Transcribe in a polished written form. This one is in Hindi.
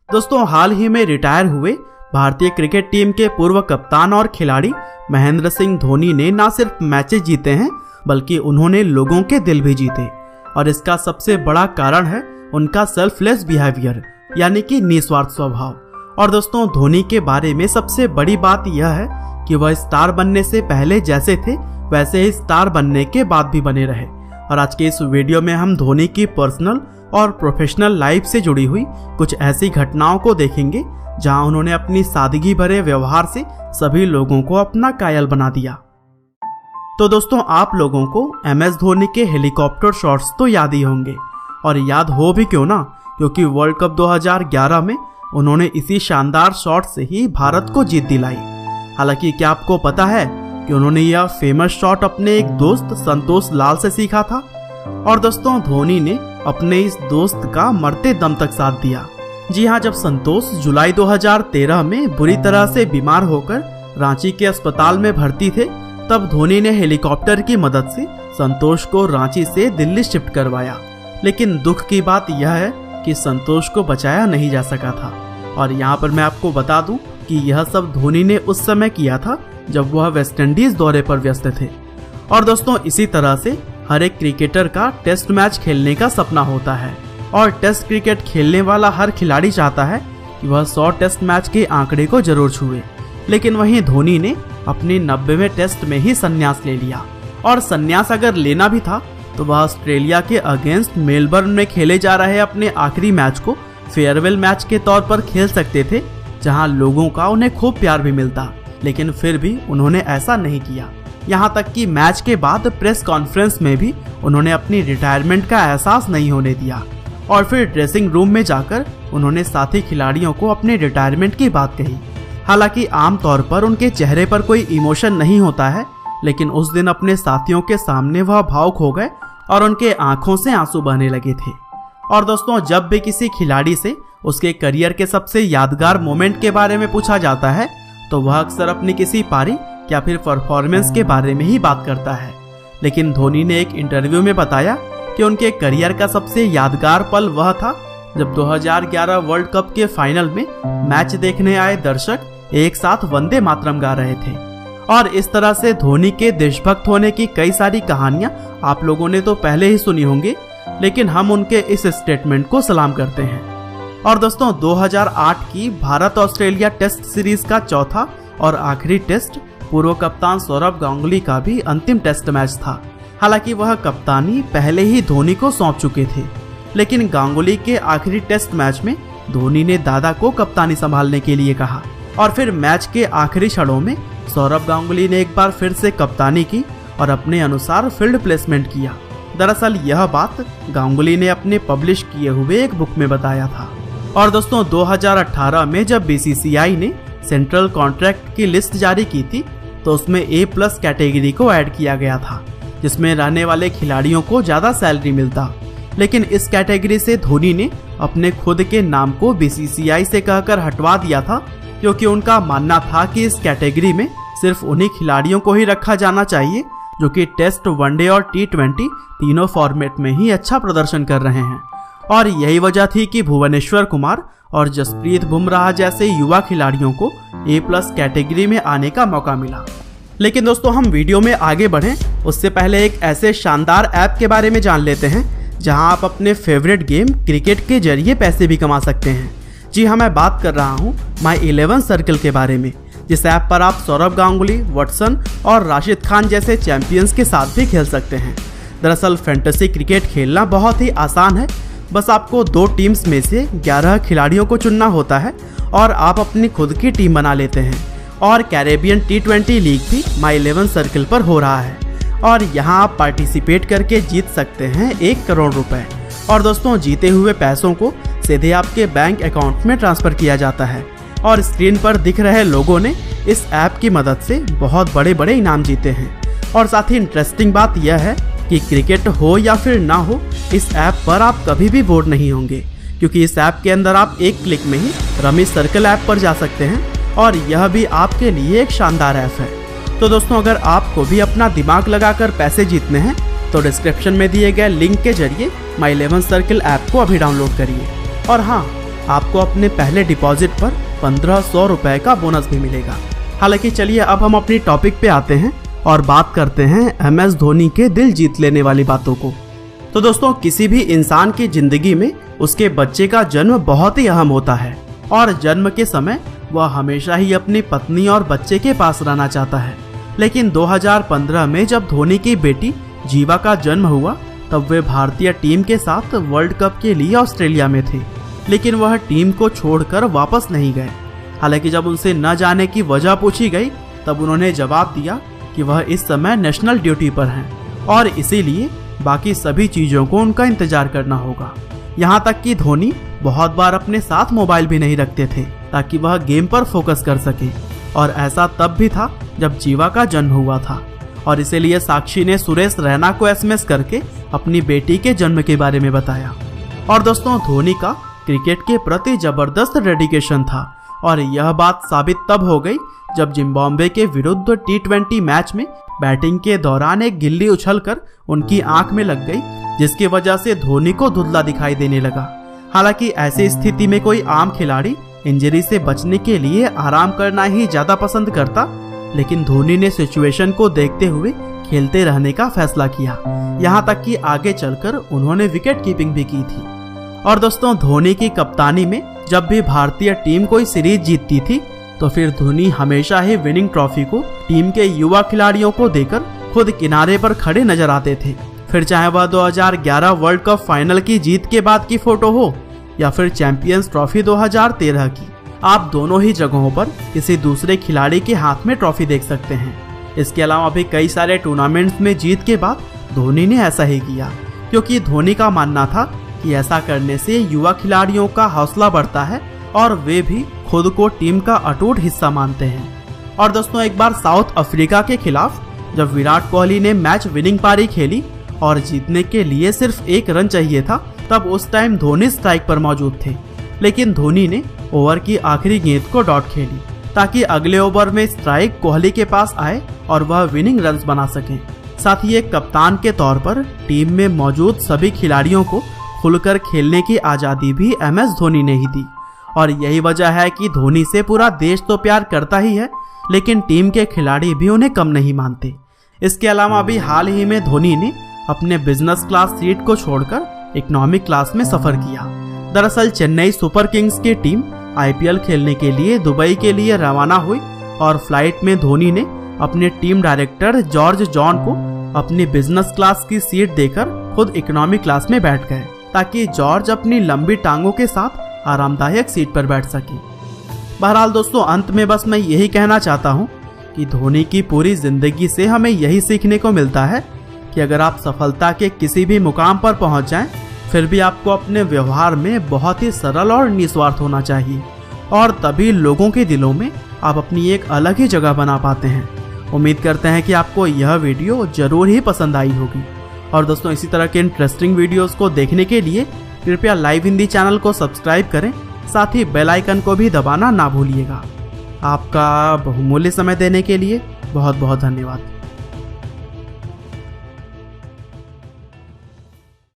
दोस्तों हाल ही में रिटायर हुए भारतीय क्रिकेट टीम के पूर्व कप्तान और खिलाड़ी महेंद्र सिंह धोनी ने न सिर्फ मैचेस जीते हैं बल्कि उन्होंने लोगों के दिल भी जीते। और इसका सबसे बड़ा कारण है उनका सेल्फलेस बिहेवियर यानी कि निस्वार्थ स्वभाव। और दोस्तों धोनी के बारे में सबसे बड़ी बात यह है कि वह स्टार बनने से पहले जैसे थे वैसे ही स्टार बनने के बाद भी बने रहे। और आज के इस वीडियो में हम धोनी की पर्सनल और प्रोफेशनल लाइफ से जुड़ी हुई कुछ ऐसी घटनाओं को देखेंगे जहां उन्होंने अपनी सादगी भरे व्यवहार से सभी लोगों को अपना कायल बना दिया। तो दोस्तों आप लोगों को MS धोनी के हेलीकॉप्टर शॉट्स तो याद ही होंगे, और याद हो भी क्यों ना, क्योंकि वर्ल्ड कप 2011 में उन्होंने इसी शानदार शॉट से ही भारत को जीत दिलाई। हालांकि क्या आपको पता है कि उन्होंने यह फेमस शॉट अपने एक दोस्त संतोष लाल से सीखा था। और दोस्तों धोनी ने अपने इस दोस्त का मरते दम तक साथ दिया। जी हाँ, जब संतोष जुलाई 2013 में बुरी तरह से बीमार होकर रांची के अस्पताल में भर्ती थे, तब धोनी ने हेलीकॉप्टर की मदद से संतोष को रांची से दिल्ली शिफ्ट करवाया। लेकिन दुख की बात यह है कि संतोष को बचाया नहीं जा सका था। और यहाँ पर मैं आपको बता दूं कि यह सब धोनी ने उस समय किया था जब वह वेस्टइंडीज दौरे पर व्यस्त थे। और दोस्तों इसी तरह से हर एक क्रिकेटर का टेस्ट मैच खेलने का सपना होता है, और टेस्ट क्रिकेट खेलने वाला हर खिलाड़ी चाहता है कि वह 100 टेस्ट मैच के आंकड़े को जरूर छुए। लेकिन वहीं धोनी ने अपने 90वें टेस्ट में ही संन्यास ले लिया। और संन्यास अगर लेना भी था तो वह ऑस्ट्रेलिया के अगेंस्ट मेलबर्न में खेले जा रहे अपने आखिरी मैच को फेयरवेल मैच के तौर पर खेल सकते थे, जहां लोगों का उन्हें खूब प्यार भी मिलता। लेकिन फिर भी उन्होंने ऐसा नहीं किया। यहाँ तक कि मैच के बाद प्रेस कॉन्फ्रेंस में भी उन्होंने अपनी रिटायरमेंट का एहसास नहीं होने दिया। और फिर ड्रेसिंग रूम में जाकर उन्होंने साथी खिलाड़ियों को अपने रिटायरमेंट की बात कही। हालांकि आमतौर पर उनके चेहरे पर कोई इमोशन नहीं होता है, लेकिन उस दिन अपने साथियों के सामने वह भावुक हो गए और उनके आंखों से आंसू बहने लगे थे। और दोस्तों जब भी किसी खिलाड़ी से उसके करियर के सबसे यादगार मोमेंट के बारे में पूछा जाता है तो वह अक्सर अपनी किसी पारी या फिर परफॉर्मेंस के बारे में ही बात करता है। लेकिन धोनी ने एक इंटरव्यू में बताया कि उनके करियर का सबसे यादगार पल वह था जब 2011 वर्ल्ड कप के फाइनल में मैच देखने आए दर्शक एक साथ वंदे मातरम गा रहे थे। और इस तरह से धोनी के देशभक्त होने की कई सारी कहानियां आप लोगों ने तो पहले ही सुनी होंगी, लेकिन हम उनके इस स्टेटमेंट को सलाम करते हैं। और दोस्तों 2008 की भारत ऑस्ट्रेलिया टेस्ट सीरीज का चौथा और आखिरी टेस्ट पूर्व कप्तान सौरभ गांगुली का भी अंतिम टेस्ट मैच था। हालांकि वह कप्तानी पहले ही धोनी को सौंप चुके थे, लेकिन गांगुली के आखिरी टेस्ट मैच में धोनी ने दादा को कप्तानी संभालने के लिए कहा। और फिर मैच के आखिरी क्षणों में सौरभ गांगुली ने एक बार फिर से कप्तानी की और अपने अनुसार फील्ड प्लेसमेंट किया। दरअसल यह बात गांगुली ने अपने पब्लिश किए हुए एक बुक में बताया था। और दोस्तों 2018 में जब BCCI ने सेंट्रल कॉन्ट्रैक्ट की लिस्ट जारी की थी तो उसमें A+ कैटेगरी को ऐड किया गया था, जिसमें रहने वाले खिलाड़ियों को ज़्यादा सैलरी मिलता। लेकिन इस कैटेगरी से धोनी ने अपने खुद के नाम को BCCI से कहकर हटवा दिया था, क्योंकि उनका मानना था कि इस कैटेगरी में सिर्फ उन्हीं खिलाड़ियों को ही रखा जाना चाहिए जो कि टेस्ट, वनडे और T20 तीनों फॉर्मेट में ही अच्छा प्रदर्शन कर रहे हैं। और यही वजह थी कि भुवनेश्वर कुमार और जसप्रीत बुमराह जैसे युवा खिलाड़ियों को A+ कैटेगरी में आने का मौका मिला। लेकिन दोस्तों हम वीडियो में आगे बढ़ें उससे पहले एक ऐसे शानदार ऐप के बारे में जान लेते हैं जहां आप अपने फेवरेट गेम क्रिकेट के जरिए पैसे भी कमा सकते हैं। जी हाँ, मैं बात कर रहा हूँ My11 सर्कल के बारे में, जिस ऐप पर आप सौरभ गांगुली, वॉटसन और राशिद खान जैसे चैंपियंस के साथ भी खेल सकते हैं। दरअसल फैंटेसी क्रिकेट खेलना बहुत ही आसान है। बस आपको 2 टीम्स में से 11 खिलाड़ियों को चुनना होता है और आप अपनी खुद की टीम बना लेते हैं। और कैरेबियन T20 लीग भी My11 सर्कल पर हो रहा है और यहाँ आप पार्टिसिपेट करके जीत सकते हैं 1 करोड़ रुपए। और दोस्तों जीते हुए पैसों को सीधे आपके बैंक अकाउंट में ट्रांसफर किया जाता है। और स्क्रीन पर दिख रहे लोगों ने इस ऐप की मदद से बहुत बड़े बड़े इनाम जीते हैं। और साथ ही इंटरेस्टिंग बात यह है कि क्रिकेट हो या फिर ना हो, इस ऐप पर आप कभी भी बोर नहीं होंगे, क्योंकि इस ऐप के अंदर आप एक क्लिक में ही रमी सर्कल ऐप पर जा सकते हैं और यह भी आपके लिए एक शानदार ऐप है। तो दोस्तों अगर आपको भी अपना दिमाग लगाकर पैसे जीतने हैं तो डिस्क्रिप्शन में दिए गए लिंक के जरिए My11 सर्कल ऐप को अभी डाउनलोड करिए। और हाँ, आपको अपने पहले डिपॉजिट पर 1500 रुपए का बोनस भी मिलेगा। हालांकि चलिए अब हम अपनी टॉपिक पे आते हैं और बात करते हैं MS धोनी के दिल जीत लेने वाली बातों को। तो दोस्तों, किसी भी इंसान की जिंदगी में उसके बच्चे का जन्म बहुत ही अहम होता है और जन्म के समय वह हमेशा ही अपनी पत्नी और बच्चे के पास रहना चाहता है। लेकिन 2015 में जब धोनी की बेटी जीवा का जन्म हुआ तब वे भारतीय टीम के साथ वर्ल्ड कप के लिए ऑस्ट्रेलिया में थे, लेकिन वह टीम को छोड़कर वापस नहीं गए। हालांकि जब उनसे न जाने की वजह पूछी गई तब उन्होंने जवाब दिया कि वह इस समय नेशनल ड्यूटी पर हैं और इसीलिए बाकी सभी चीज़ों को उनका इंतजार करना होगा। यहाँ तक कि धोनी बहुत बार अपने साथ मोबाइल भी नहीं रखते थे ताकि वह गेम पर फोकस कर सके, और ऐसा तब भी था जब जीवा का जन्म हुआ था। और इसीलिए साक्षी ने सुरेश रैना को SMS करके अपनी बेटी के जन्म के बारे में बताया। और दोस्तों, धोनी का क्रिकेट के प्रति जबरदस्त डेडिकेशन था और यह बात साबित तब हो गई जब जिम्बाब्वे के विरुद्ध T20 मैच में बैटिंग के दौरान एक गिल्ली उछलकर उनकी आंख में लग गई, जिसकी वजह से धोनी को धुंधला दिखाई देने लगा। हालांकि ऐसी स्थिति में कोई आम खिलाड़ी इंजरी से बचने के लिए आराम करना ही ज्यादा पसंद करता, लेकिन धोनी ने सिचुएशन को देखते हुए खेलते रहने का फैसला किया। यहाँ तक कि आगे चलकर उन्होंने विकेट कीपिंग भी की थी। और दोस्तों, धोनी की कप्तानी में जब भी भारतीय टीम कोई सीरीज जीतती थी तो फिर धोनी हमेशा ही विनिंग ट्रॉफी को टीम के युवा खिलाड़ियों को देकर खुद किनारे पर खड़े नजर आते थे। फिर चाहे वह 2011 वर्ल्ड कप फाइनल की जीत के बाद की फोटो हो या फिर चैंपियंस ट्रॉफी 2013 की, आप दोनों ही जगहों पर किसी दूसरे खिलाड़ी के हाथ में ट्रॉफी देख सकते हैं। इसके अलावा भी कई सारे टूर्नामेंट्स में जीत के बाद धोनी ने ऐसा ही किया, क्योंकि धोनी का मानना था कि ऐसा करने से युवा खिलाड़ियों का हौसला बढ़ता है और वे भी खुद को टीम का अटूट हिस्सा मानते हैं। और दोस्तों, एक बार साउथ अफ्रीका के खिलाफ जब विराट कोहली ने मैच विनिंग पारी खेली और जीतने के लिए सिर्फ 1 रन चाहिए था, तब उस टाइम धोनी स्ट्राइक पर मौजूद थे, लेकिन धोनी ने ओवर की आखिरी गेंद को डॉट खेली ताकि अगले ओवर में स्ट्राइक कोहली के पास आए और वह विनिंग रन्स बना सके। साथ ही एक कप्तान के तौर पर टीम में मौजूद सभी खिलाड़ियों को खुलकर खेलने की आज़ादी भी MS धोनी ने ही दी, और यही वजह है कि धोनी से पूरा देश तो प्यार करता ही है, लेकिन टीम के खिलाड़ी भी उन्हें कम नहीं मानते। इसके अलावा अभी हाल ही में धोनी ने अपने बिजनेस क्लास सीट को छोड़कर इकोनॉमिक क्लास में सफर किया। दरअसल चेन्नई सुपर किंग्स की टीम IPL खेलने के लिए दुबई के लिए रवाना हुई और फ्लाइट में धोनी ने अपने टीम डायरेक्टर जॉर्ज जॉन को अपनी बिजनेस क्लास की सीट देकर खुद इकोनॉमिक क्लास में बैठ गए ताकि जॉर्ज अपनी लंबी टांगों के साथ आरामदायक सीट पर बैठ सके। बहरहाल दोस्तों, अंत में बस मैं यही कहना चाहता हूँ कि धोनी की पूरी जिंदगी से हमें यही सीखने को मिलता है कि अगर आप सफलता के किसी भी मुकाम पर पहुँच जाएं, फिर भी आपको अपने व्यवहार में बहुत ही सरल और निस्वार्थ होना चाहिए, और तभी लोगों के दिलों में आप अपनी एक अलग ही जगह बना पाते हैं। उम्मीद करते हैं कि आपको यह वीडियो जरूर ही पसंद आई होगी। और दोस्तों, इसी तरह के इंटरेस्टिंग वीडियोस को देखने के लिए कृपया लाइव हिंदी चैनल को सब्सक्राइब करें, साथ ही बेल आइकन को भी दबाना ना भूलिएगा। आपका बहुमूल्य समय देने के लिए बहुत बहुत धन्यवाद।